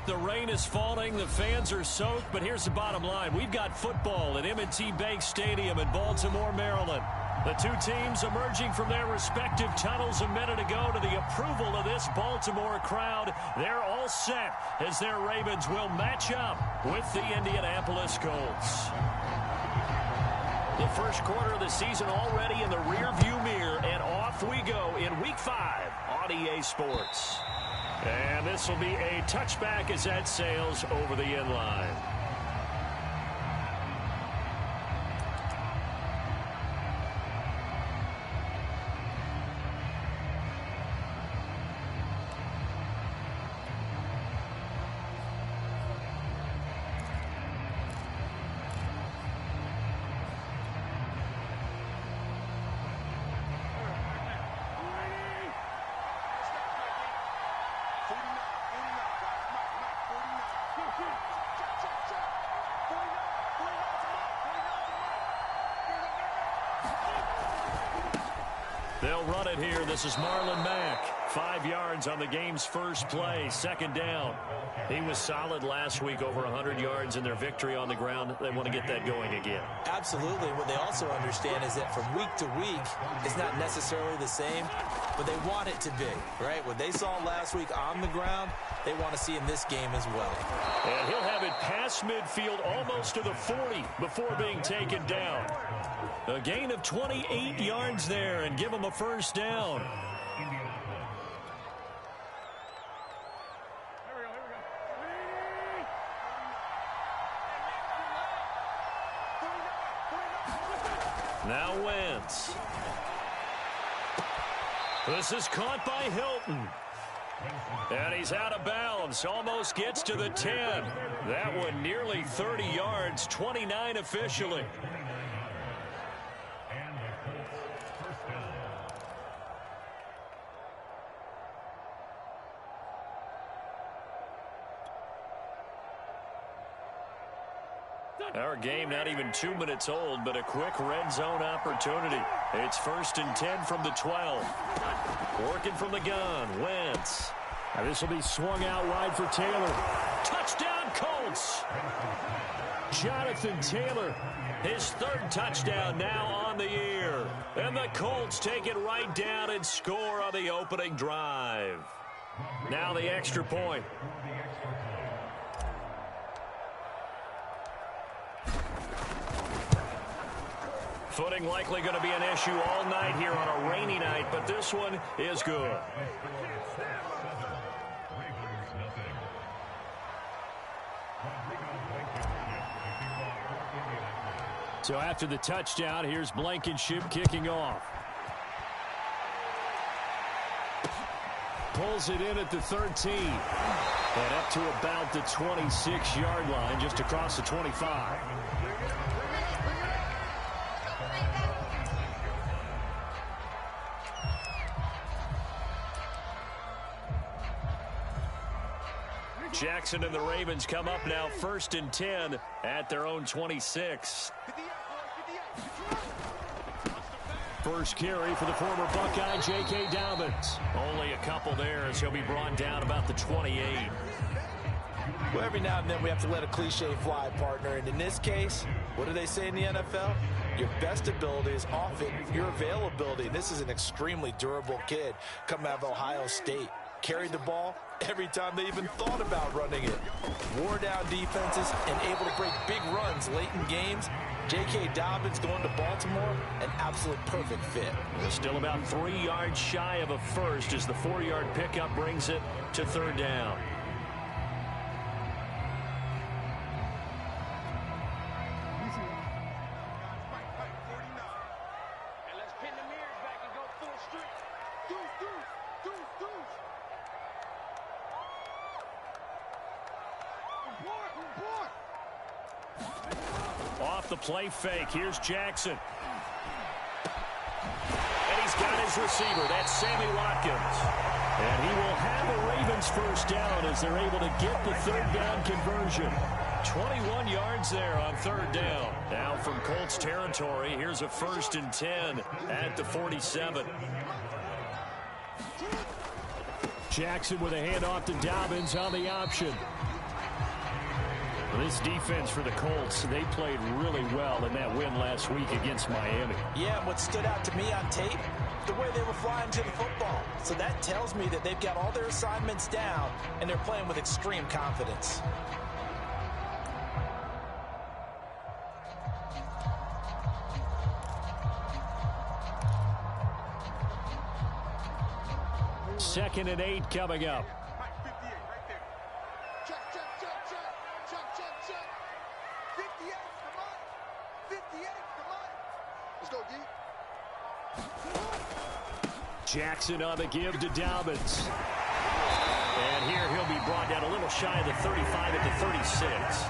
The rain is falling, the fans are soaked, but here's the bottom line. We've got football at M&T Bank Stadium in Baltimore, Maryland. The two teams emerging from their respective tunnels a minute ago to the approval of this Baltimore crowd. They're all set as their Ravens will match up with the Indianapolis Colts. The first quarter of the season already in the rearview mirror, and off we go in Week 5 on EA Sports. And this will be a touchback as that sails over the end line. They'll run it here. This is Marlon Mack. 5 yards on the game's first play. Second down. He was solid last week, over 100 yards in their victory on the ground. They want to get that going again. Absolutely. What they also understand is that from week to week, it's not necessarily the same, but they want it to be, right? What they saw last week on the ground, they want to see in this game as well. And he'll have it past midfield almost to the 40 before being taken down. A gain of 28 yards there and give him a first down. Now Wentz. This is caught by Hilton. And he's out of bounds. Almost gets to the 10. That one nearly 30 yards, 29 officially. Our game not even 2 minutes old, but a quick red zone opportunity. It's 1st and 10 from the 12. Working from the gun, Wentz. Now this will be swung out wide for Taylor. Touchdown, Colts! Jonathan Taylor, his 3rd touchdown now on the year. And the Colts take it right down and score on the opening drive. Now the extra point. Footing likely going to be an issue all night here on a rainy night, but this one is good. So after the touchdown, here's Blankenship kicking off. Pulls it in at the 13. And up to about the 26-yard line, just across the 25. Jackson and the Ravens come up now 1st and 10 at their own 26. First carry for the former Buckeye, J.K. Dobbins. Only a couple there as he'll be brought down about the 28. Well, every now and then we have to let a cliche fly, partner. And in this case, what do they say in the NFL? Your best ability is often your availability. And this is an extremely durable kid coming out of Ohio State. Carried the ball every time they even thought about running it. Wore down defenses and able to break big runs late in games. J.K. Dobbins going to Baltimore, an absolute perfect fit. Well, still about 3 yards shy of a first as the 4-yard pickup brings it to 3rd down. Off the play fake, here's Jackson. And he's got his receiver, that's Sammy Watkins. And he will have a Ravens first down as they're able to get the 3rd down conversion. 21 yards there on 3rd down. Now from Colts territory, here's a 1st and 10 at the 47. Jackson with a handoff to Dobbins on the option. This defense for the Colts, they played really well in that win last week against Miami. Yeah, and what stood out to me on tape, the way they were flying to the football. So that tells me that they've got all their assignments down, and they're playing with extreme confidence. Second and 8 coming up. Jackson on the give to Dobbins. And here he'll be brought down a little shy of the 35 at the 36.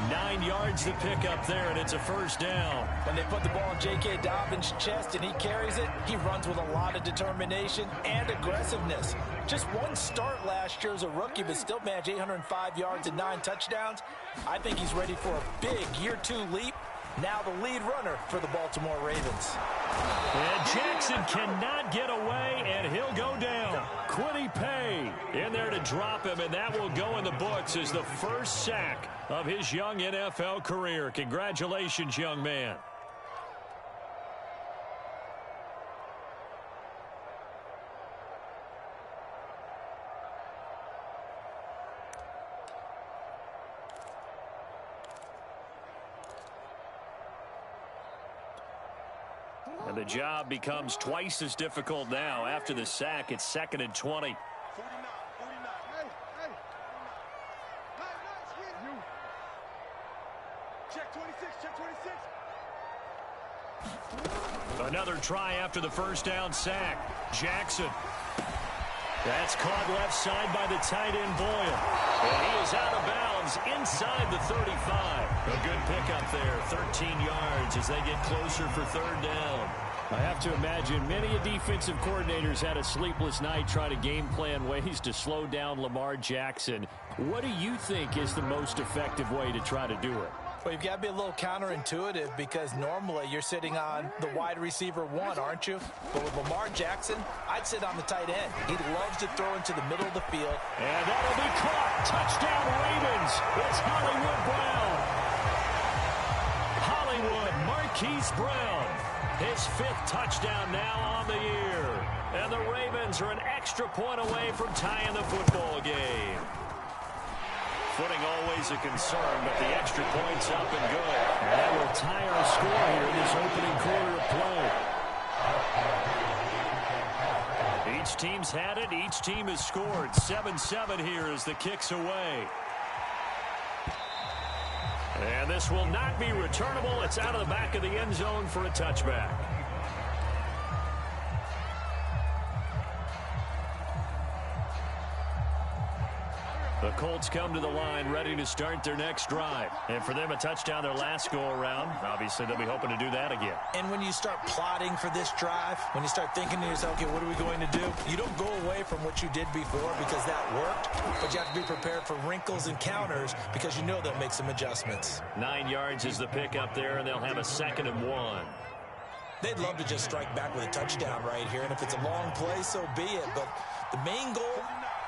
9 yards to pick up there, and it's a first down. When they put the ball in J.K. Dobbins' chest and he carries it, he runs with a lot of determination and aggressiveness. Just one start last year as a rookie, but still managed 805 yards and 9 touchdowns. I think he's ready for a big year 2 leap. Now the lead runner for the Baltimore Ravens. And Jackson cannot get away, and he'll go down. Quiddy Pay in there to drop him, and that will go in the books as the first sack of his young NFL career. Congratulations, young man. And the job becomes twice as difficult now. After the sack, it's 2nd and 20. Another try after the first down sack. Jackson. That's caught left side by the tight end Boyle. And he is out of bounds inside the 35. A good pickup there, 13 yards as they get closer for third down. I have to imagine many defensive coordinators had a sleepless night trying to game plan ways to slow down Lamar Jackson. What do you think is the most effective way to try to do it? Well, you've got to be a little counterintuitive because normally you're sitting on the wide receiver 1, aren't you? But with Lamar Jackson, I'd sit on the tight end. He loves to throw into the middle of the field. And that'll be caught. Touchdown Ravens. It's Hollywood Brown. Hollywood Marquise Brown. His 5th touchdown now on the year. And the Ravens are an extra point away from tying the football game. Footing always a concern, but the extra point's up and good. And that will tie our score here in this opening quarter of play. Each team's had it. Each team has scored. 7-7 here as the kick's away. And this will not be returnable. It's out of the back of the end zone for a touchback. The Colts come to the line ready to start their next drive. And for them, a touchdown their last go-around. Obviously, they'll be hoping to do that again. And when you start plotting for this drive, when you start thinking to yourself, okay, what are we going to do? You don't go away from what you did before because that worked, but you have to be prepared for wrinkles and counters because you know they'll make some adjustments. 9 yards is the pickup there, and they'll have a 2nd and 1. They'd love to just strike back with a touchdown right here, and if it's a long play, so be it. But the main goal,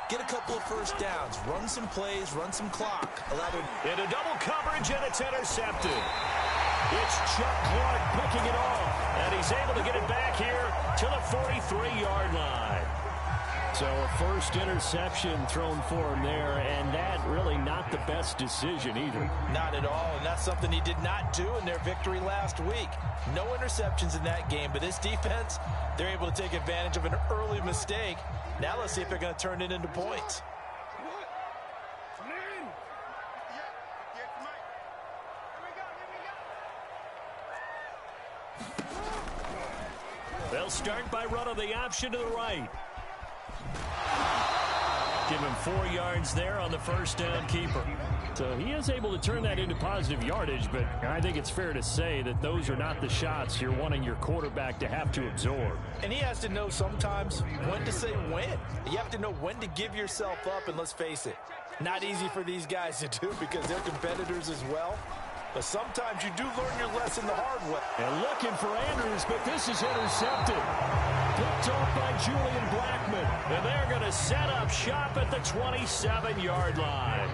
get a couple of first downs, run some plays, run some clock. Into double coverage, and it's intercepted. It's Chuck Clark picking it off, and he's able to get it back here to the 43-yard line. So a first interception thrown for him there, and that really not the best decision either. Not at all, and that's something he did not do in their victory last week. No interceptions in that game, but this defense, they're able to take advantage of an early mistake. Now let's see if they're going to turn it into points. They'll start by running the option to the right. Give him 4 yards there on the first down keeper. So he is able to turn that into positive yardage, but I think it's fair to say that those are not the shots you're wanting your quarterback to have to absorb. And he has to know sometimes when to say when. You have to know when to give yourself up, and let's face it, not easy for these guys to do because they're competitors as well. But sometimes you do learn your lesson the hard way. And looking for Andrews, but this is intercepted. Picked Picked off by Julian Blackman. And they're going to set up shop at the 27-yard line.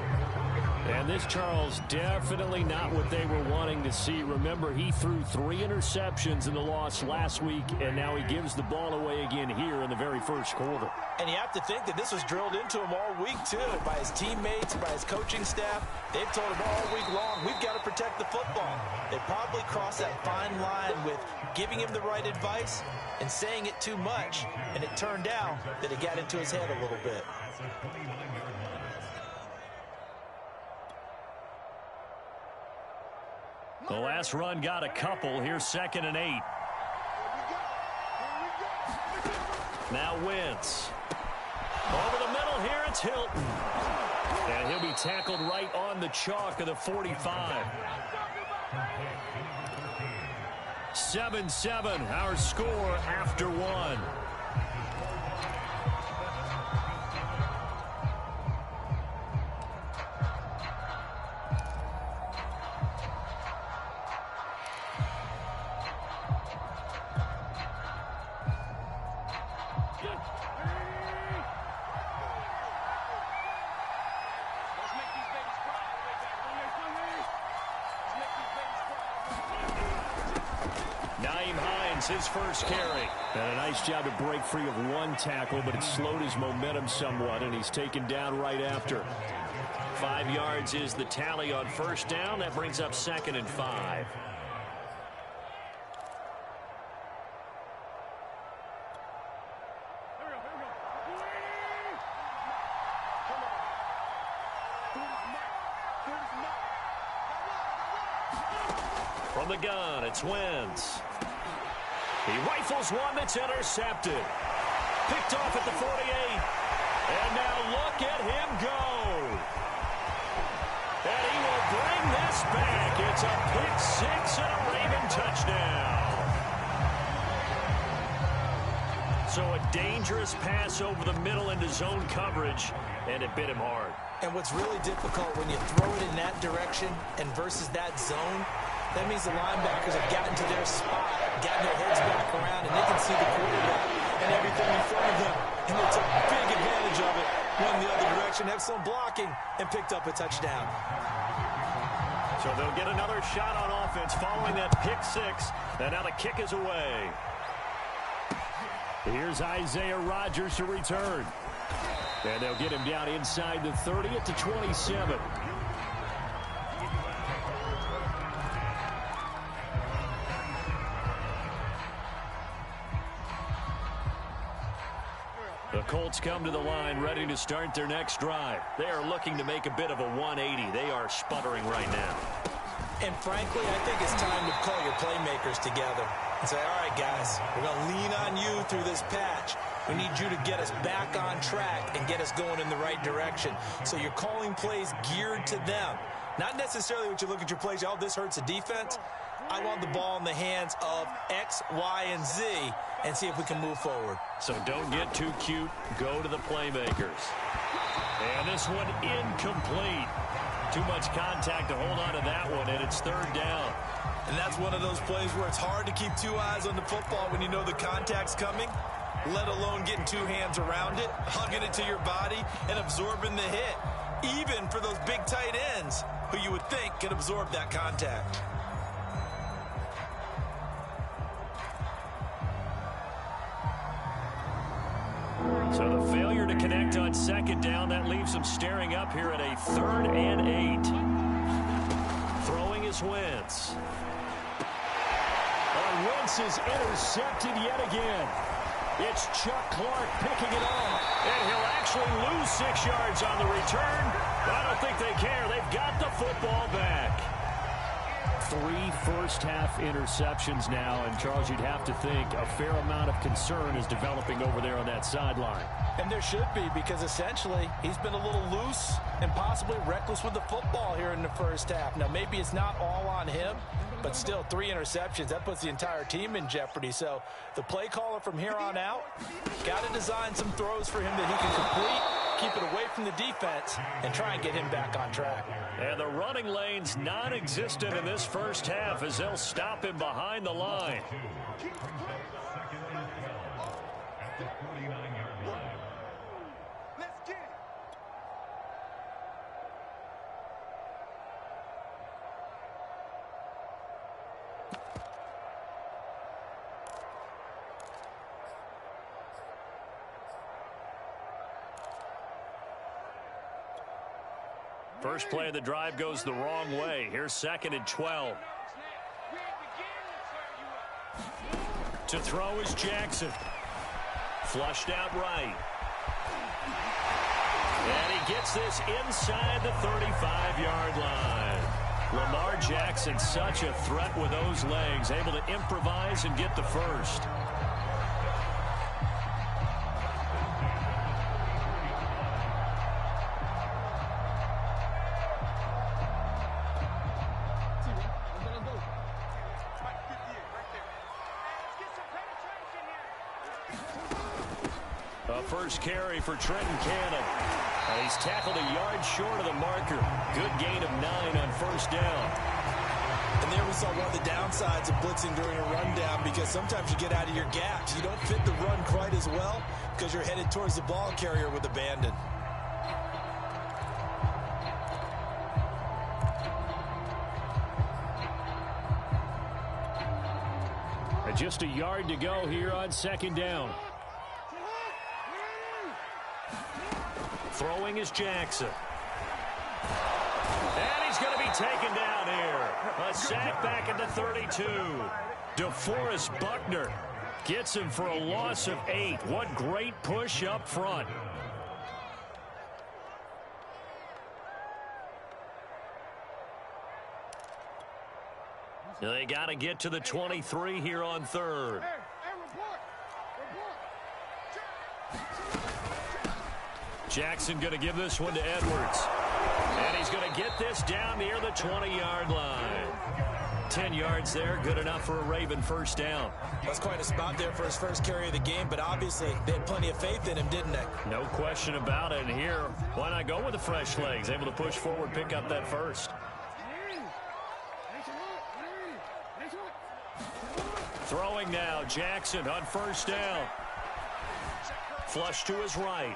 And this, Charles, definitely not what they were wanting to see. Remember, he threw 3 interceptions in the loss last week, and now he gives the ball away again here in the very first quarter. And you have to think that this was drilled into him all week, too, by his teammates, by his coaching staff. They've told him all week long, we've got to protect the football. They probably crossed that fine line with giving him the right advice and saying it too much, and it turned out that it got into his head a little bit. The last run got a couple. Here's 2nd and 8. Now Wentz. Over the middle here, it's Hilton. And he'll be tackled right on the chalk of the 45. 7-7, our score after 1. His first carry. And a nice job to break free of 1 tackle, but it slowed his momentum somewhat, and he's taken down right after. 5 yards is the tally on first down. That brings up 2nd and 5. From the gun, it's Wentz. He rifles one that's intercepted. Picked off at the 48. And now look at him go. And he will bring this back. It's a pick 6 and a Raven touchdown. So a dangerous pass over the middle into zone coverage, and it bit him hard. And what's really difficult when you throw it in that direction and versus that zone, that means the linebackers have gotten to their spot, gotten their heads back around, and they can see the quarterback and everything in front of them. And they took big advantage of it, went the other direction, have some blocking, and picked up a touchdown. So they'll get another shot on offense following that pick 6, and now the kick is away. Here's Isaiah Rodgers to return. And they'll get him down inside the 30 at the 27. The Colts come to the line ready to start their next drive. They are looking to make a bit of a 180. They are sputtering right now. And frankly, I think it's time to call your playmakers together and say, all right, guys, we're going to lean on you through this patch. We need you to get us back on track and get us going in the right direction. So you're calling plays geared to them. Not necessarily what you look at your plays, oh, this hurts the defense. I want the ball in the hands of X, Y, and Z and see if we can move forward. So don't get too cute. Go to the playmakers. And this one incomplete. Too much contact to hold on to that one, and it's 3rd down. And that's one of those plays where it's hard to keep 2 eyes on the football when you know the contact's coming, let alone getting 2 hands around it, hugging it to your body, and absorbing the hit, even for those big tight ends who you would think can absorb that contact. So the failure to connect on 2nd down, that leaves them staring up here at a 3rd and 8. Throwing is Wentz. And Wentz is intercepted yet again. It's Chuck Clark picking it off. And he'll actually lose 6 yards on the return. But I don't think they care. They've got the football back. 3 first-half interceptions now, and Charles, you'd have to think a fair amount of concern is developing over there on that sideline. And there should be, because essentially he's been a little loose and possibly reckless with the football here in the first half. Now, maybe it's not all on him, but still 3 interceptions. That puts the entire team in jeopardy. So the play caller from here on out got to design some throws for him that he can complete, keep it away from the defense, and try and get him back on track. And the running lane's non-existent in this first half as they'll stop him behind the line. First play of the drive goes the wrong way. Here's 2nd and 12. To throw is Jackson. Flushed out right. And he gets this inside the 35-yard line. Lamar Jackson, such a threat with those legs, able to improvise and get the first. First carry for Trenton Cannon. He's tackled a yard short of the marker. Good gain of 9 on first down. And there we saw one of the downsides of blitzing during a rundown, because sometimes you get out of your gaps. You don't fit the run quite as well because you're headed towards the ball carrier with abandon. Just a yard to go here on 2nd down. Throwing is Jackson. And he's going to be taken down here. A sack back at the 32. DeForest Buckner gets him for a loss of 8. What great push up front. They got to get to the 23 here on 3rd. Jackson going to give this one to Edwards. And he's going to get this down near the 20-yard line. 10 yards there, good enough for a Raven first down. That's quite a spot there for his first carry of the game, but obviously they had plenty of faith in him, didn't they? No question about it. And here, why not go with the fresh legs? Able to push forward, pick up that first. Throwing now, Jackson on first down. Flush to his right.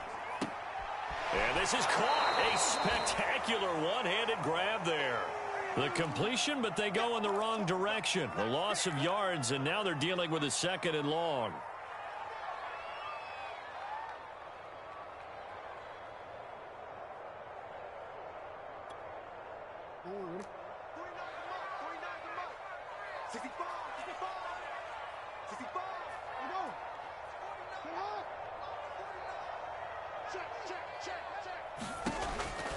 And this is caught. A spectacular one-handed grab there. The completion, but they go in the wrong direction. A loss of yards, and now they're dealing with a 2nd and long.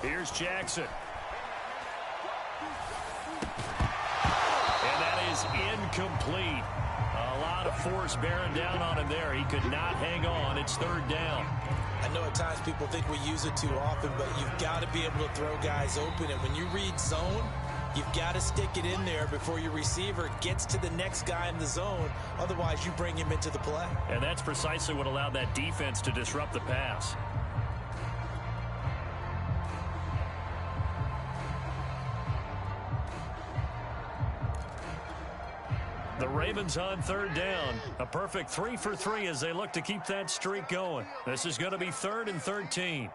Here's Jackson. And that is incomplete. A lot of force bearing down on him there. He could not hang on. It's 3rd down. I know at times people think we use it too often, but you've got to be able to throw guys open. And when you read zone, you've got to stick it in there before your receiver gets to the next guy in the zone. Otherwise, you bring him into the play. And that's precisely what allowed that defense to disrupt the pass. The Ravens on 3rd down. A perfect 3 for 3 as they look to keep that streak going. This is going to be 3rd and 13.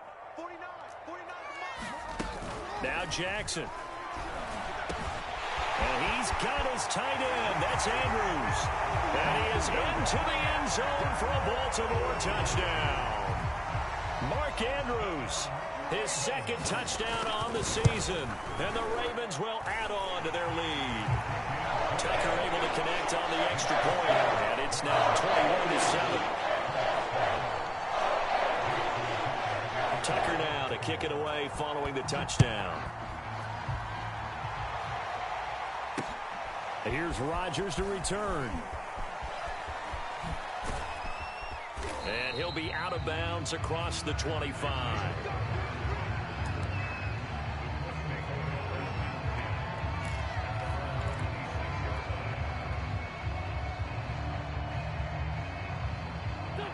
Now Jackson. And he's got his tight end. That's Andrews. And he is into the end zone for a Baltimore touchdown. Mark Andrews, his 2nd touchdown on the season. And the Ravens will add on to their lead. Tucker able to connect on the extra point, and it's now 21-7. Tucker now to kick it away following the touchdown. Here's Rodgers to return. And he'll be out of bounds across the 25.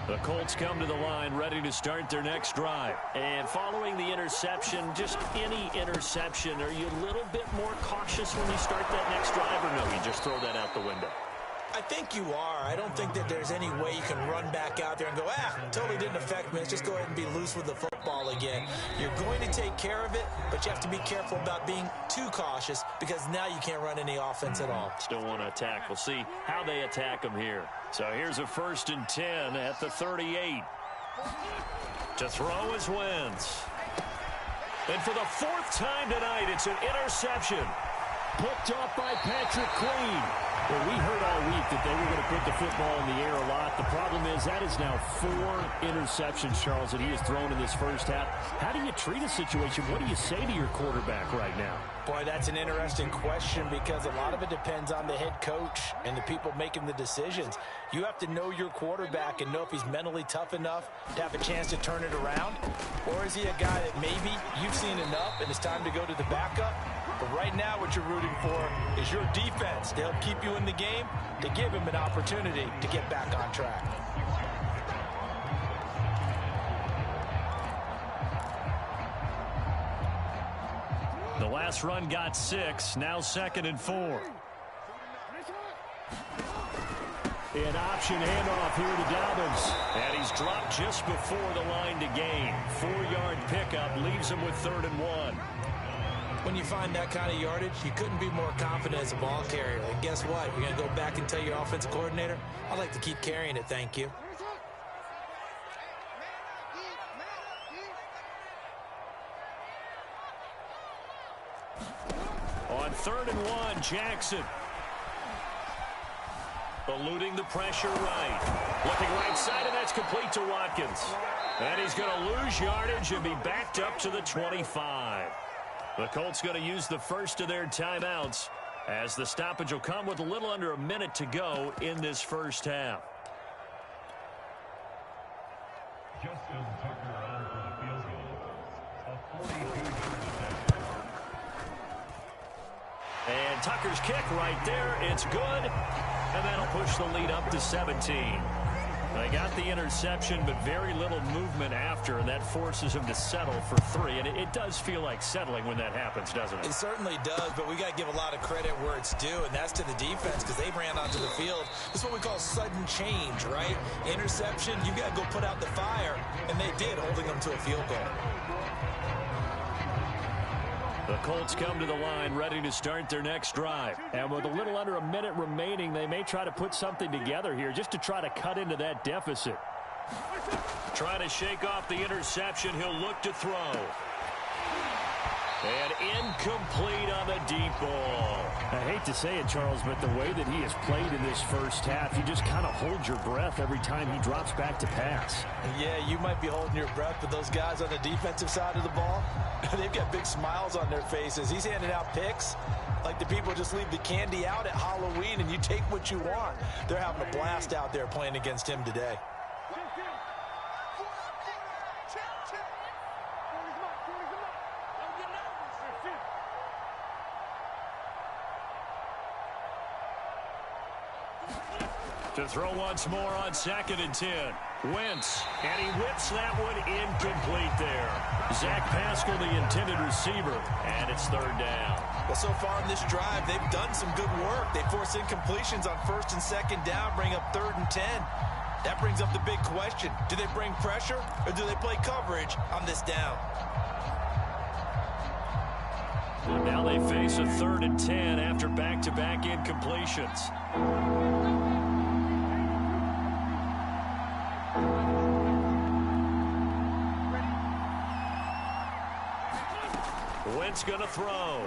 The Colts come to the line ready to start their next drive. And following the interception, just any interception, are you a little bit more cautious when you start that next drive, or no, you just throw that out the window? I think you are. I don't think that there's any way you can run back out there and go, totally didn't affect me. Let's just go ahead and be loose with the football again. You're going to take care of it, but you have to be careful about being too cautious because now you can't run any offense at all. Still want to attack. We'll see how they attack them here. So here's a 1st and 10 at the 38. To throw is Wentz. And for the 4th time tonight, it's an interception. Picked up by Patrick Queen. Well, we heard all week that they were going to put the football in the air a lot. The problem is that is now 4 interceptions, Charles, that he has thrown in this first half. How do you treat a situation? What do you say to your quarterback right now? Boy, that's an interesting question because a lot of it depends on the head coach and the people making the decisions. You have to know your quarterback and know if he's mentally tough enough to have a chance to turn it around. Or is he a guy that maybe you've seen enough and it's time to go to the backup? But right now what you're rooting for is your defense to help keep you in the game, to give him an opportunity to get back on track. The last run got 6, now 2nd and 4. An option handoff here to Dobbins. And he's dropped just before the line to gain. 4-yard pickup leaves him with 3rd and 1. When you find that kind of yardage, you couldn't be more confident as a ball carrier. And guess what? You're going to go back and tell your offensive coordinator, I'd like to keep carrying it, thank you. On 3rd and 1, Jackson. Eluding the pressure right. Looking right side, and that's complete to Watkins. And he's going to lose yardage and be backed up to the 25. The Colts going to use the first of their timeouts as the stoppage will come with a little under a minute to go in this first half. Justin Tucker on for the field goal. A 42-yard attempt. And Tucker's kick right there. It's good. And that'll push the lead up to 17. They got the interception, but very little movement after, and that forces him to settle for 3. And it does feel like settling when that happens, doesn't it? It certainly does, but we got to give a lot of credit where it's due, and that's to the defense because they ran onto the field. This is what we call sudden change, right? Interception, you got to go put out the fire, and they did, holding them to a field goal. The Colts come to the line ready to start their next drive. And with a little under a minute remaining, they may try to put something together here just to try to cut into that deficit. Trying to shake off the interception. He'll look to throw. And incomplete on the deep ball. I hate to say it, Charles, but the way that he has played in this first half, you just kind of hold your breath every time he drops back to pass. Yeah, you might be holding your breath, but those guys on the defensive side of the ball, they've got big smiles on their faces. He's handing out picks like the people just leave the candy out at Halloween and you take what you want. They're having a blast out there playing against him today. To throw once more on 2nd and 10. Wentz, and he whips that one incomplete there. Zach Pascal, the intended receiver, and it's 3rd down. Well, so far in this drive, they've done some good work. They force incompletions on 1st and 2nd down, bring up 3rd and 10. That brings up the big question. Do they bring pressure, or do they play coverage on this down? And now they face a 3rd and 10 after back-to-back incompletions. Wentz going to throw.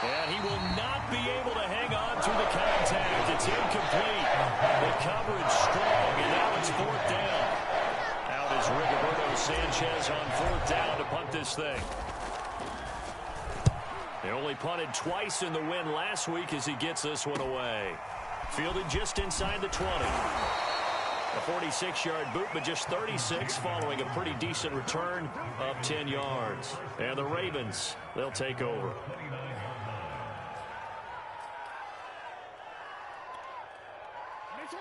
And he will not be able to hang on through the contact. It's incomplete. The coverage strong, and now it's 4th down. Out is Rigoberto Sanchez on 4th down to punt this thing. They only punted twice in the win last week as he gets this one away. Fielded just inside the 20. A 46-yard boot, but just 36 following a pretty decent return of 10 yards. And the Ravens, they'll take over.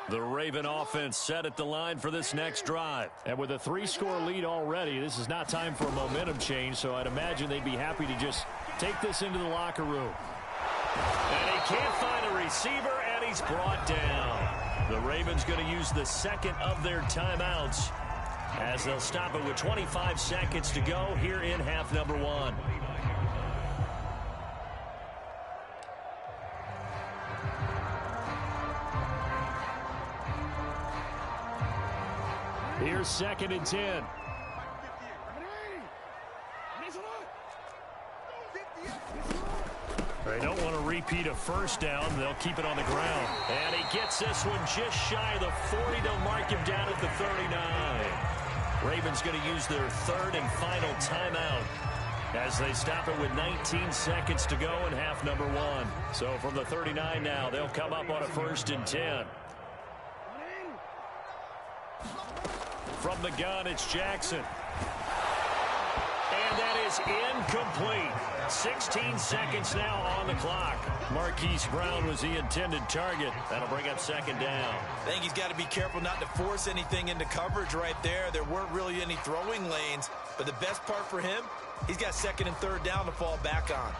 The Raven offense set at the line for this next drive. And with a 3-score lead already, this is not time for a momentum change, so I'd imagine they'd be happy to just take this into the locker room. And he can't find a receiver, and he's brought down. The Ravens going to use the second of their timeouts as they'll stop it with 25 seconds to go here in half number one. Here's 2nd and 10. They don't want to repeat a first down. They'll keep it on the ground. And he gets this one just shy of the 40. They'll mark him down at the 39. Ravens going to use their third and final timeout as they stop it with 19 seconds to go in half number one. So from the 39 now, they'll come up on a 1st and 10. From the gun, it's Jackson. And that is incomplete. 16 seconds now on the clock. Marquise Brown was the intended target. That'll bring up 2nd down. I think he's got to be careful not to force anything into coverage right there. There weren't really any throwing lanes. But the best part for him, he's got 2nd and 3rd down to fall back on.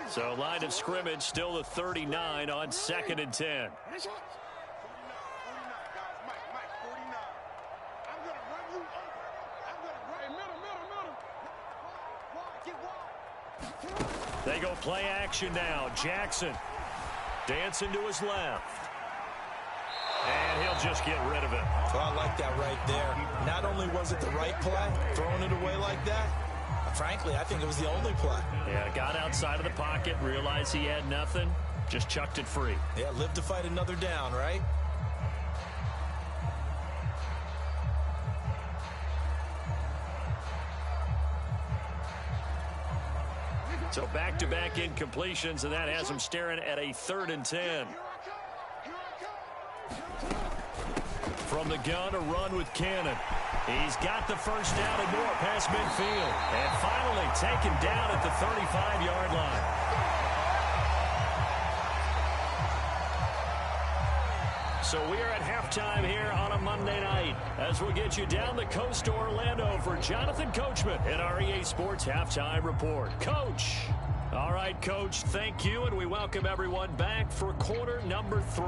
So line of scrimmage still the 39 on 2nd and 10. They go play action now. Jackson dancing to his left. And he'll just get rid of it. Well, I like that right there. Not only was it the right play, throwing it away like that, frankly, I think it was the only play. Yeah, got outside of the pocket, realized he had nothing, just chucked it free. Yeah, live to fight another down, right? So back-to-back incompletions, and that has him staring at a 3rd and 10. From the gun, a run with Cannon. He's got the first down and more past midfield. And finally taken down at the 35-yard line. So we are at halftime here on a Monday night as we'll get you down the coast to Orlando for Jonathan Coachman in our EA Sports Halftime Report. Coach. All right, Coach, thank you, and we welcome everyone back for quarter number 3.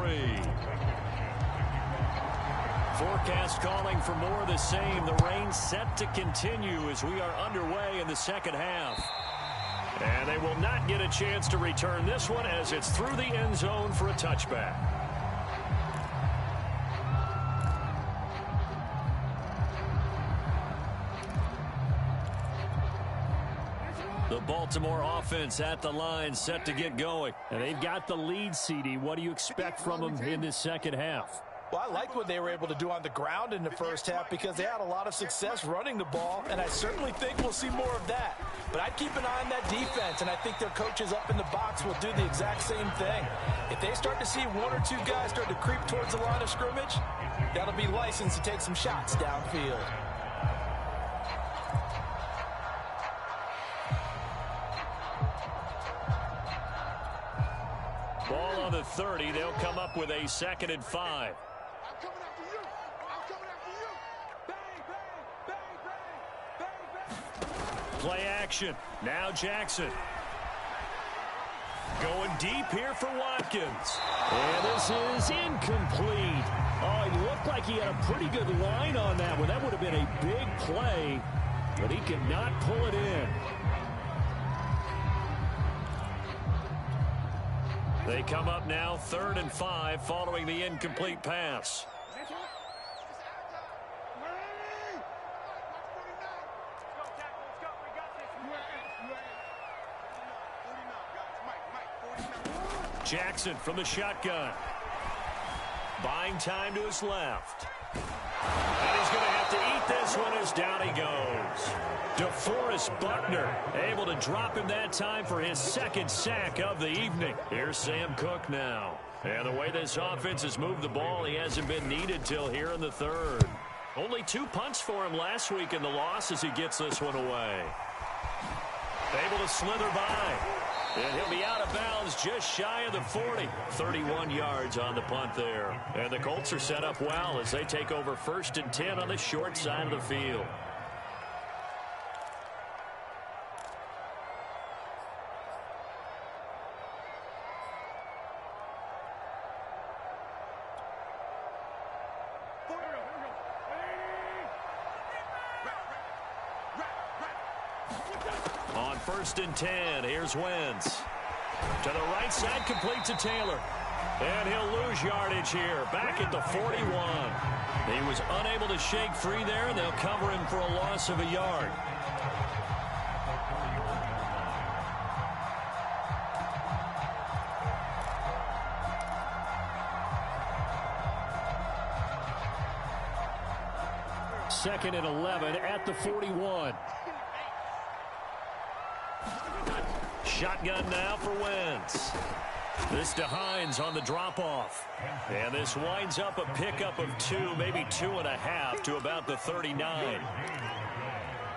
Forecast calling for more of the same. The rain set to continue as we are underway in the second half. And they will not get a chance to return this one as it's through the end zone for a touchback. The Baltimore offense at the line set to get going. And they've got the lead, CD. What do you expect from them in this second half? Well, I like what they were able to do on the ground in the first half because they had a lot of success running the ball, and I certainly think we'll see more of that. But I'd keep an eye on that defense, and I think their coaches up in the box will do the exact same thing. If they start to see 1 or 2 guys start to creep towards the line of scrimmage, that'll be licensed to take some shots downfield. Ball on the 30. They'll come up with a 2nd and 5. Play action. Now Jackson. Going deep here for Watkins. And this is incomplete. Oh, he looked like he had a pretty good line on that one. That would have been a big play, but he could not pull it in. They come up now 3rd and 5 following the incomplete pass. Jackson from the shotgun. Buying time to his left. And he's going to have to eat this one as down he goes. DeForest Buckner able to drop him that time for his 2nd sack of the evening. Here's Sam Cook now. And the way this offense has moved the ball, he hasn't been needed till here in the 3rd. Only 2 punts for him last week in the loss as he gets this one away. Able to slither by. And he'll be out of bounds just shy of the 40. 31 yards on the punt there. And the Colts are set up well as they take over 1st and 10 on the short side of the field. first and 10. Here's Wentz. To the right side, complete to Taylor. And he'll lose yardage here, back at the 41. He was unable to shake free there, and they'll cover him for a loss of a yard. Second and 11 at the 41. Shotgun now for Wentz. This to Hines on the drop-off. And this winds up a pickup of 2, maybe 2.5 to about the 39.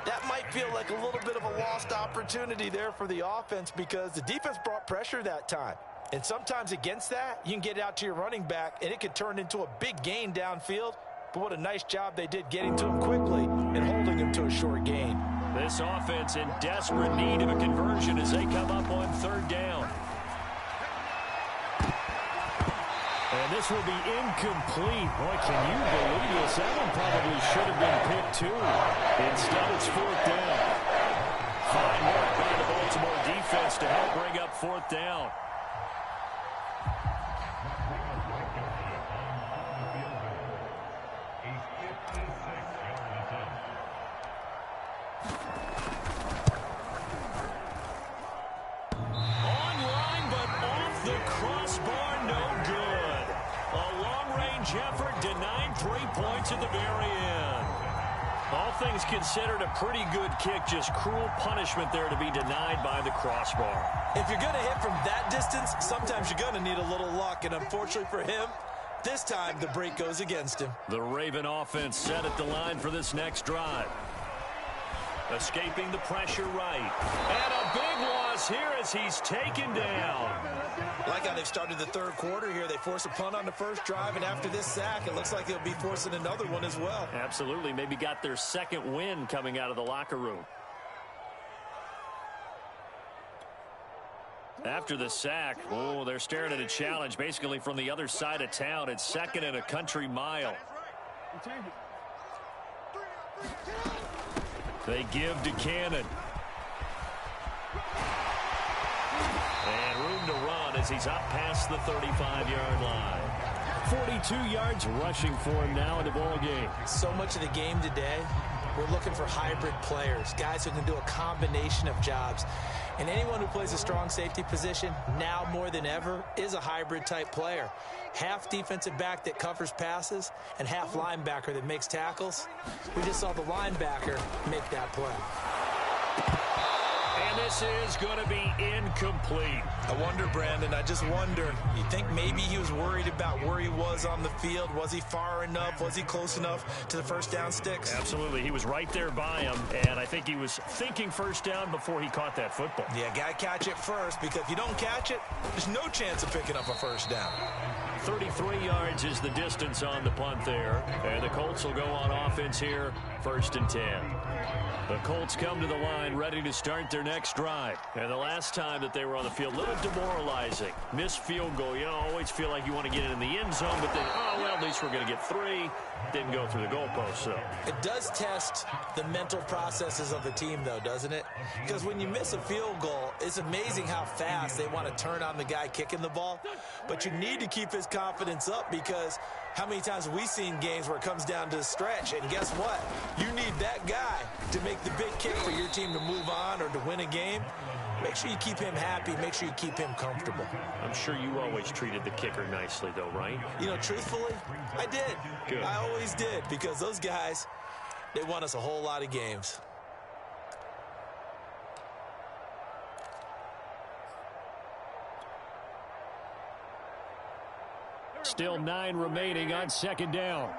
That might feel like a little bit of a lost opportunity there for the offense because the defense brought pressure that time. And sometimes against that, you can get it out to your running back, and it could turn into a big gain downfield. But what a nice job they did getting to him quickly and holding him to a short gain. This offense in desperate need of a conversion as they come up on third down. And this will be incomplete. Boy, can you believe this? That one probably should have been picked too. Instead, it's fourth down. Fine work by the Baltimore defense to help bring up fourth down. Online, but off the crossbar, no good. A long-range effort denied 3 points at the very end. All things considered, a pretty good kick, just cruel punishment there to be denied by the crossbar. If you're going to hit from that distance, sometimes you're going to need a little luck, and unfortunately for him, this time the break goes against him. The Raven offense set at the line for this next drive. Escaping the pressure right. And a big loss here as he's taken down. Like how they've started the third quarter here. They force a punt on the first drive, and after this sack, it looks like they'll be forcing another one as well. Absolutely. Maybe got their second win coming out of the locker room. After the sack, oh, they're staring at a challenge basically from the other side of town. It's second and a country mile. They give to Cannon. And room to run as he's up past the 35-yard line. 42 yards rushing for him now in the ball game. So much of the game today, we're looking for hybrid players, guys who can do a combination of jobs. And anyone who plays a strong safety position, now more than ever, is a hybrid-type player. Half defensive back that covers passes and half linebacker that makes tackles. We just saw the linebacker make that play. And this is going to be incomplete. I wonder, Brandon, I just wonder, you think maybe he was worried about where he was on the field? Was he far enough? Was he close enough to the first down sticks? Absolutely. He was right there by him, and I think he was thinking first down before he caught that football. Yeah, got to catch it first, because if you don't catch it, there's no chance of picking up a first down. 33 yards is the distance on the punt there, and the Colts will go on offense here, first and 10. The Colts come to the line ready to start their next drive. And the last time that they were on the field, a little demoralizing. Missed field goal. You know, always feel like you want to get it in the end zone, but then, oh, well, at least we're going to get 3. Didn't go through the goalpost, so. It does test the mental processes of the team, though, doesn't it? Because when you miss a field goal, it's amazing how fast they want to turn on the guy kicking the ball. But you need to keep his confidence up, because how many times have we seen games where it comes down to the stretch? And guess what? You need that guy to make the big kick for your team to move on or to win a game. Make sure you keep him happy. Make sure you keep him comfortable. I'm sure you always treated the kicker nicely, though, right? You know, truthfully, I did. Good. I always did, because those guys, they won us a whole lot of games. Still 9 remaining on second down.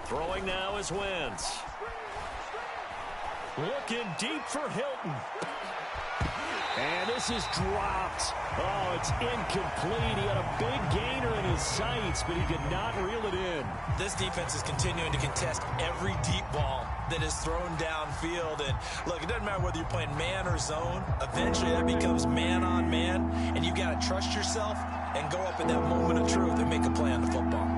Throwing now is Wentz. Looking deep for Hilton. And this is dropped. Oh, it's incomplete. He had a big gainer in his sights, but he could not reel it in. This defense is continuing to contest every deep ball that is thrown downfield. And look, it doesn't matter whether you're playing man or zone. Eventually that becomes man on man, and you got to trust yourself and go up in that moment of truth and make a play on the football.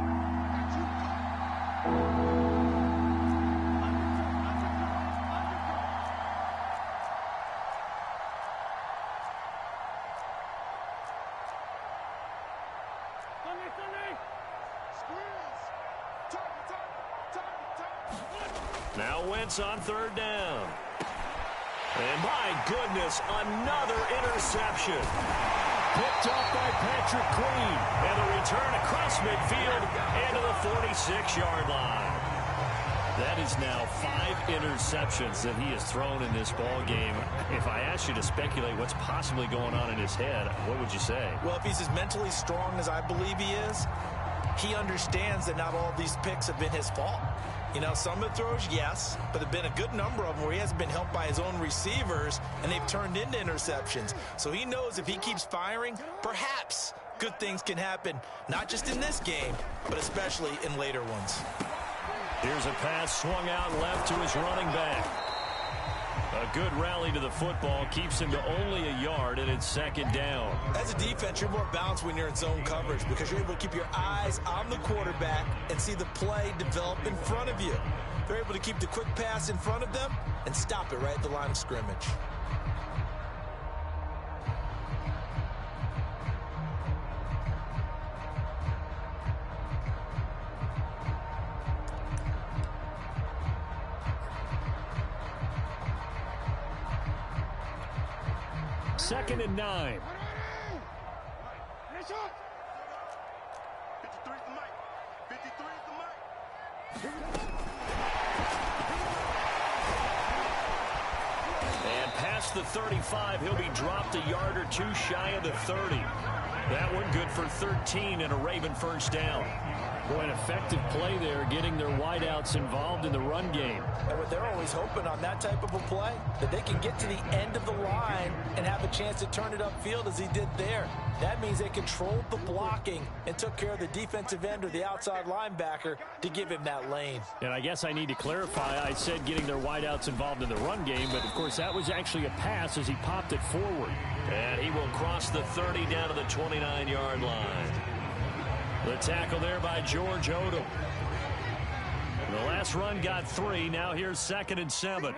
Now Wentz on third down. And my goodness, another interception. Picked up by Patrick Queen. And the return across midfield and to the 46-yard line. That is now 5 interceptions that he has thrown in this ball game. If I asked you to speculate what's possibly going on in his head, what would you say? Well, if he's as mentally strong as I believe he is, he understands that not all of these picks have been his fault. You know, some of the throws, yes, but there have been a good number of them where he hasn't been helped by his own receivers, and they've turned into interceptions. So he knows if he keeps firing, perhaps good things can happen, not just in this game, but especially in later ones. Here's a pass swung out left to his running back. A good rally to the football keeps him to only a yard, and it's second down. As a defense, you're more balanced when you're in zone coverage because you're able to keep your eyes on the quarterback and see the play develop in front of you. They're able to keep the quick pass in front of them and stop it right at the line of scrimmage. Second and 9. And past the 35, he'll be dropped a yard or two shy of the 30. That one good for 13 and a Raven first down. Boy, an effective play there, getting their wideouts involved in the run game. And what they're always hoping on that type of a play, that they can get to the end of the line and have a chance to turn it upfield as he did there. That means they controlled the blocking and took care of the defensive end or the outside linebacker to give him that lane. And I guess I need to clarify, I said getting their wideouts involved in the run game, but of course that was actually a pass as he popped it forward. And he will cross the 30 down to the 29-yard line. The tackle there by George Odom. The last run got 3. Now here's second and 7.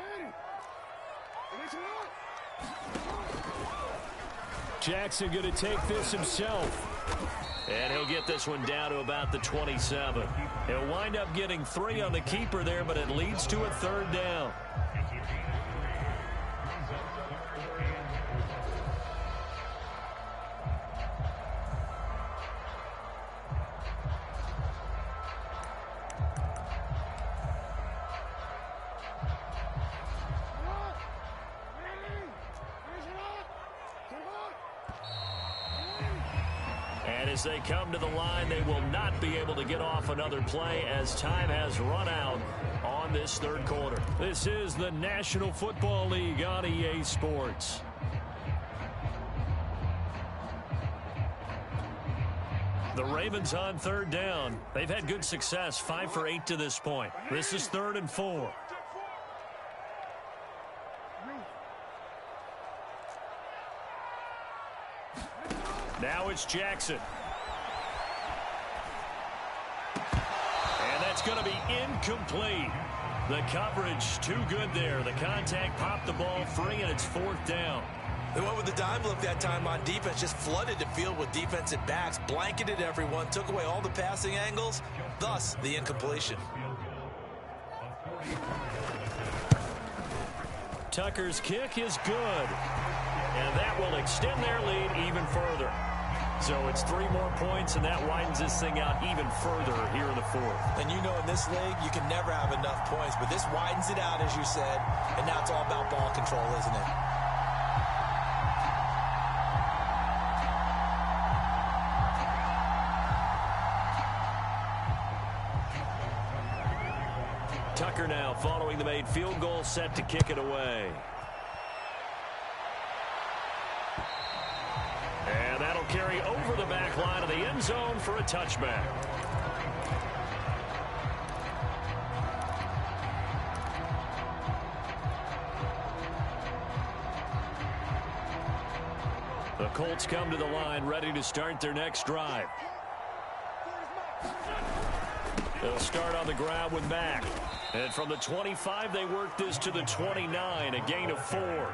Jackson going to take this himself. And he'll get this one down to about the 27. He'll wind up getting 3 on the keeper there, but it leads to a third down. As they come to the line, they will not be able to get off another play as time has run out on this third quarter. This is the National Football League on EA Sports. The Ravens on third down. They've had good success, 5 for 8 to this point. This is 3rd and 4. Now it's Jackson. And that's going to be incomplete. The coverage too good there. The contact popped the ball free, and it's 4th down. They went with the dime look that time on defense, just flooded the field with defensive backs, blanketed everyone, took away all the passing angles, thus the incompletion. Tucker's kick is good, and that will extend their lead even further. So it's 3 more points, and that widens this thing out even further here in the 4th. And you know in this league, you can never have enough points, but this widens it out, as you said, and now it's all about ball control, isn't it? Tucker now following the made field goal, set to kick it away. And that'll carry over the back line of the end zone for a touchback. The Colts come to the line, ready to start their next drive. They'll start on the ground with Mack. And from the 25, they work this to the 29, a gain of 4.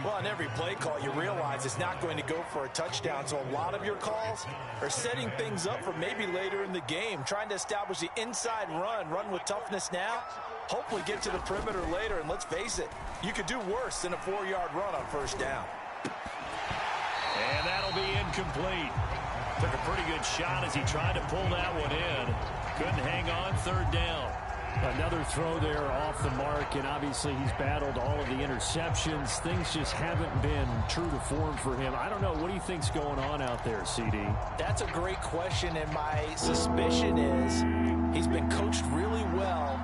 Well, on every play call, you realize it's not going to go for a touchdown, so a lot of your calls are setting things up for maybe later in the game, trying to establish the inside run with toughness now, hopefully get to the perimeter later, and let's face it, you could do worse than a 4-yard run on first down. And that'll be incomplete. Took a pretty good shot as he tried to pull that one in. Couldn't hang on, third down. Another throw there off the mark, and obviously he's battled all of the interceptions. Things just haven't been true to form for him. I don't know. What do you think's going on out there, CD? That's a great question, and my suspicion is he's been coached really well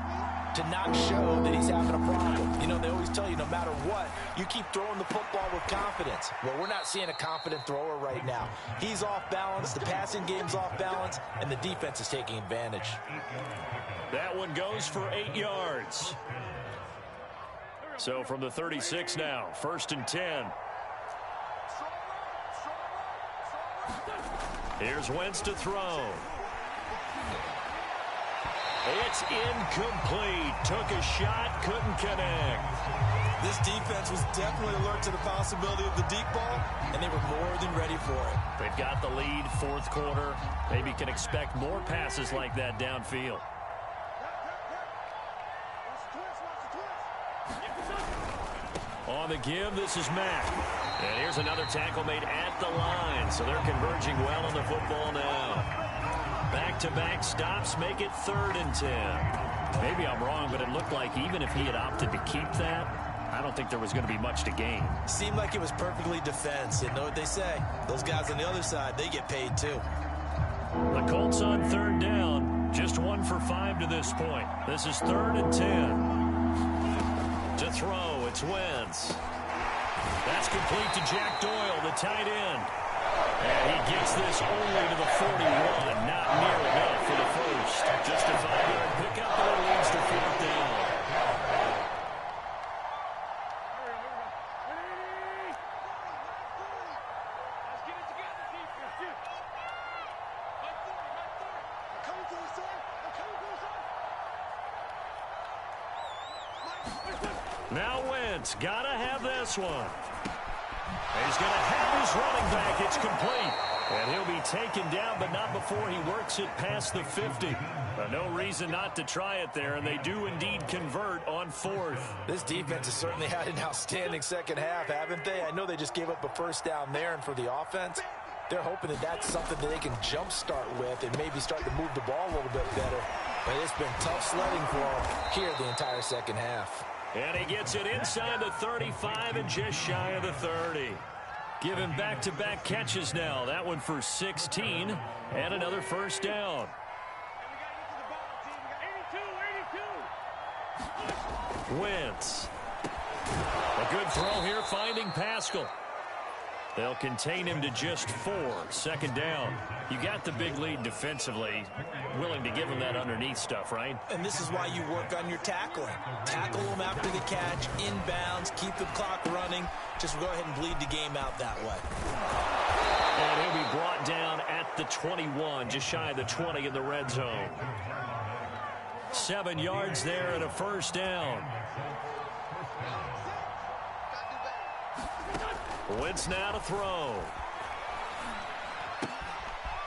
to not show that he's having a problem. You know, they always tell you no matter what, you keep throwing the football with confidence. Well, we're not seeing a confident thrower right now. He's off balance, the passing game's off balance, and the defense is taking advantage. That one goes for 8 yards. So from the 36 now, 1st and 10. Here's Wentz to throw. It's incomplete. Took a shot, couldn't connect. This defense was definitely alert to the possibility of the deep ball, and they were more than ready for it. They've got the lead, 4th quarter. Maybe can expect more passes like that downfield. On the give, this is Mack. And here's another tackle made at the line, so they're converging well on the football now. Back-to-back stops make it 3rd and 10. Maybe I'm wrong, but it looked like even if he had opted to keep that, I don't think there was going to be much to gain. Seemed like it was perfectly defense. And know what they say? Those guys on the other side, they get paid too. The Colts on 3rd down. Just 1 for 5 to this point. This is 3rd and 10. To throw, it's Wentz. That's complete to Jack Doyle, the tight end. And he gets this only to the 41. Not near enough for the first. Just a 5-yard pickup, and it leads to 4th down. Now Wentz, gotta have this one. He's going to have his running back. It's complete. And he'll be taken down, but not before he works it past the 50. No reason not to try it there, and they do indeed convert on 4th. This defense has certainly had an outstanding second half, haven't they? I know they just gave up a first down there, and for the offense, they're hoping that that's something that they can jumpstart with and maybe start to move the ball a little bit better. But it's been tough sledding for them here the entire second half. And he gets it inside the 35 and just shy of the 30. Give him back-to-back catches now. That one for 16 and another first down. Wentz. A good throw here, finding Pascal. They'll contain him to just 4. 2nd down. You got the big lead defensively. Willing to give him that underneath stuff, right? And this is why you work on your tackling. Tackle them after the catch, inbounds, keep the clock running. Just go ahead and bleed the game out that way. And he'll be brought down at the 21, just shy of the 20 in the red zone. 7 yards there and a first down. Wentz now to throw.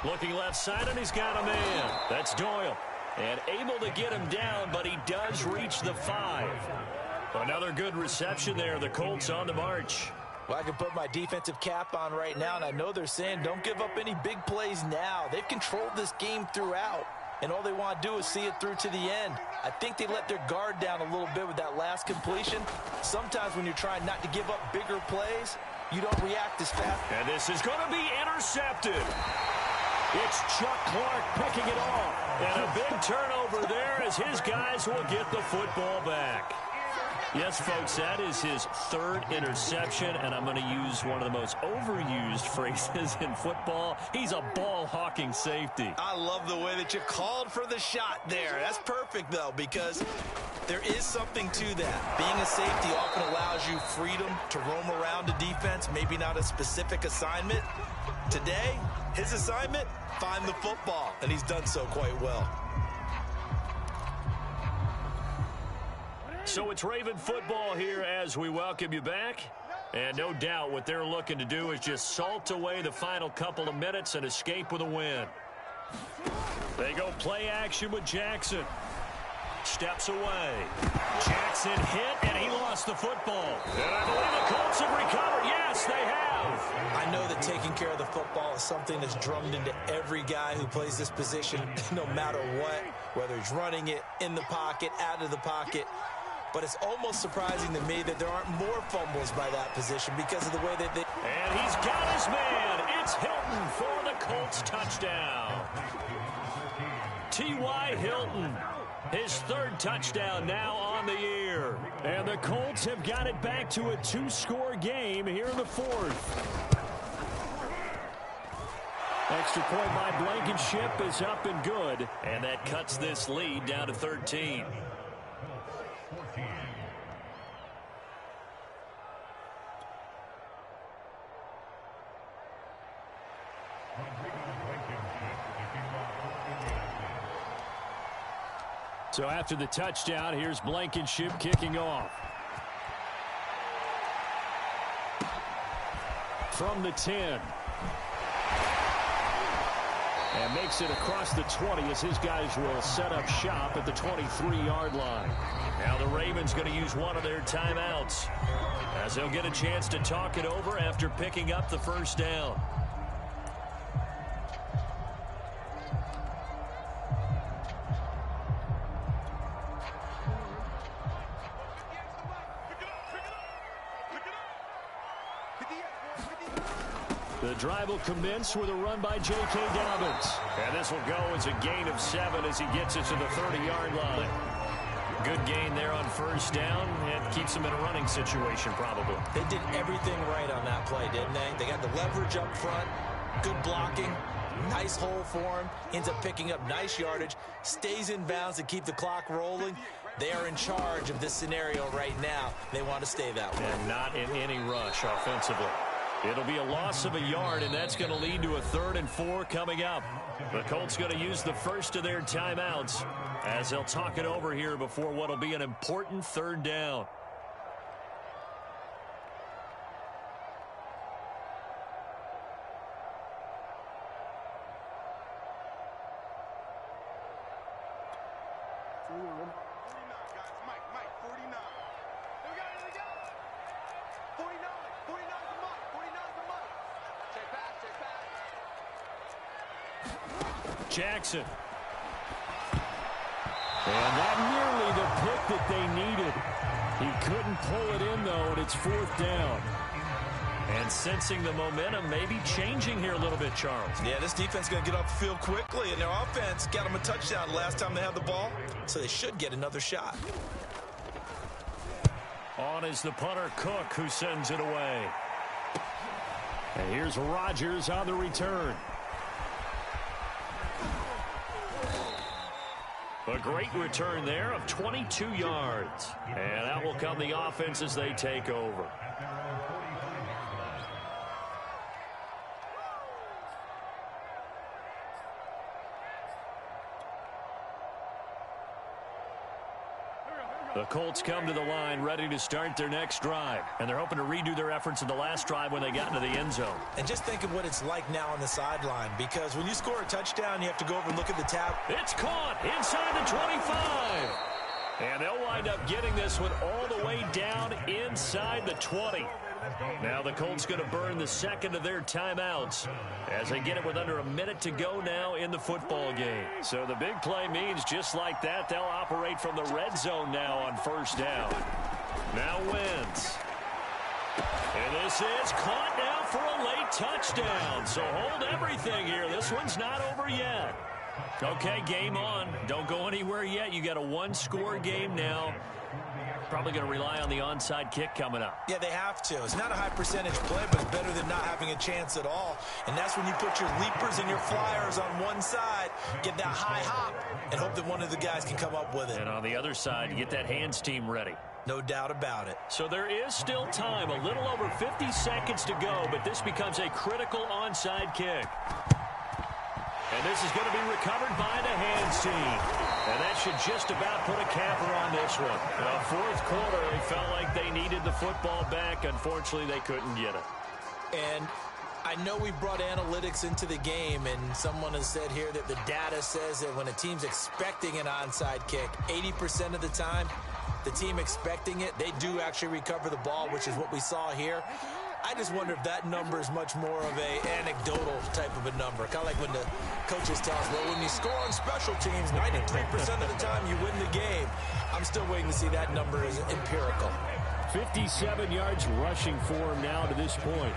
Looking left side, and he's got a man. That's Doyle. And able to get him down, but he does reach the 5. Another good reception there. The Colts on the march. Well, I can put my defensive cap on right now, and I know they're saying don't give up any big plays now. They've controlled this game throughout, and all they want to do is see it through to the end. I think they let their guard down a little bit with that last completion. Sometimes when you're trying not to give up bigger plays, you don't react as fast. And this is going to be intercepted. It's Chuck Clark picking it off. And a big turnover there as his guys will get the football back. Yes, folks, that is his 3rd interception, and I'm going to use one of the most overused phrases in football. He's a ball-hawking safety. I love the way that you called for the shot there. That's perfect, though, because there is something to that. Being a safety often allows you freedom to roam around a defense, maybe not a specific assignment. Today, his assignment, find the football, and he's done so quite well. So it's Raven football here as we welcome you back. And no doubt what they're looking to do is just salt away the final couple of minutes and escape with a win. They go play action with Jackson. Steps away. Jackson hit, and he lost the football. And I believe the Colts have recovered. Yes, they have. I know that taking care of the football is something that's drummed into every guy who plays this position, no matter what, whether he's running it, in the pocket, out of the pocket. But it's almost surprising to me that there aren't more fumbles by that position because of the way that they... And he's got his man. It's Hilton for the Colts touchdown. T.Y. Hilton. His third touchdown now on the year. And the Colts have got it back to a 2-score game here in the fourth. Extra point by Blankenship is up and good. And that cuts this lead down to 13. So after the touchdown, here's Blankenship kicking off. From the 10. And makes it across the 20 as his guys will set up shop at the 23-yard line. Now the Ravens going to use one of their timeouts as they'll get a chance to talk it over after picking up the first down. The drive will commence with a run by J.K. Dobbins. And this will go as a gain of 7 as he gets it to the 30-yard line. Good gain there on first down. It keeps him in a running situation probably. They did everything right on that play, didn't they? They got the leverage up front, good blocking, nice hole for him, ends up picking up nice yardage, stays in bounds to keep the clock rolling. They are in charge of this scenario right now. They want to stay that way. And not in any rush offensively. It'll be a loss of a yard, and that's going to lead to a 3rd and 4 coming up. The Colts going to use the first of their timeouts as they'll talk it over here before what will be an important 3rd down. Jackson. And that nearly the pick that they needed. He couldn't pull it in, though, and it's 4th down. And sensing the momentum maybe changing here a little bit, Charles. Yeah, this defense is going to get off the field quickly, and their offense got them a touchdown last time they had the ball, so they should get another shot. On is the punter, Cook, who sends it away. And here's Rodgers on the return. A great return there of 22 yards. And that will come the offense as they take over. The Colts come to the line ready to start their next drive. And they're hoping to redo their efforts in the last drive when they got into the end zone. And just think of what it's like now on the sideline, because when you score a touchdown, you have to go over and look at the tab. It's caught inside the 25. And they'll wind up getting this one all the way down inside the 20. Now the Colts going to burn the second of their timeouts as they get it with under a minute to go now in the football game. So the big play means just like that, they'll operate from the red zone now on first down. Now Wentz. And this is caught now for a late touchdown. So hold everything here. This one's not over yet. Okay, game on. Don't go anywhere yet. You got a 1-score game now. Probably going to rely on the onside kick coming up. Yeah, they have to. It's not a high percentage play, but it's better than not having a chance at all. And that's when you put your leapers and your flyers on one side, get that high hop, and hope that one of the guys can come up with it. And on the other side, you get that hands team ready. No doubt about it. So there is still time, a little over 50 seconds to go, but this becomes a critical onside kick. And this is going to be recovered by the hands team. And that should just about put a capper on this one. Fourth quarter, they felt like they needed the football back. Unfortunately, they couldn't get it. And I know we brought analytics into the game, and someone has said here that the data says that when a team's expecting an onside kick, 80% of the time, the team expecting it, they do actually recover the ball, which is what we saw here. I just wonder if that number is much more of a anecdotal type of a number. Kind of like when the coaches tell us, well, when you score on special teams, 93% of the time you win the game. I'm still waiting to see that number is empirical. 57 yards rushing for him now to this point.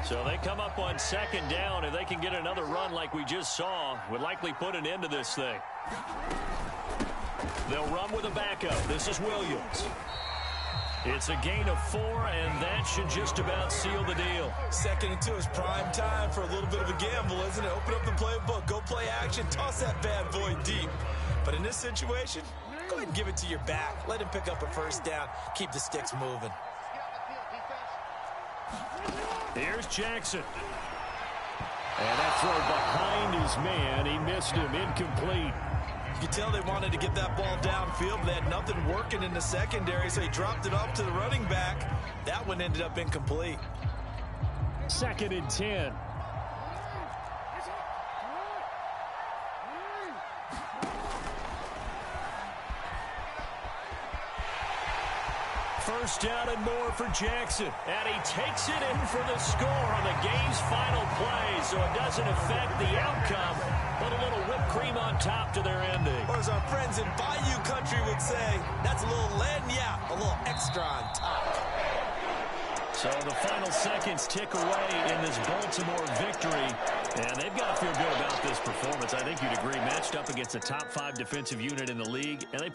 So they come up on second down, and they can get another run like we just saw. Would likely put an end to this thing. They'll run with a backup. This is Williams. It's a gain of 4, and that should just about seal the deal. 2nd and 2 is prime time for a little bit of a gamble, isn't it? Open up the playbook, go play action, toss that bad boy deep. But in this situation, go ahead and give it to your back. Let him pick up a first down. Keep the sticks moving. Here's Jackson. And that throw behind his man. He missed him. Incomplete. You could tell they wanted to get that ball downfield, but they had nothing working in the secondary, so he dropped it off to the running back. That one ended up incomplete. 2nd and 10. First down and more for Jackson. And he takes it in for the score on the game's final play, so it doesn't affect the outcome, but a little whipped cream on top to their ending. Or as our friends in Bayou Country would say, that's a little lagniappe, a little extra on top. So the final seconds tick away in this Baltimore victory, and they've got to feel good about this performance. I think you'd agree, matched up against a top 5 defensive unit in the league, and they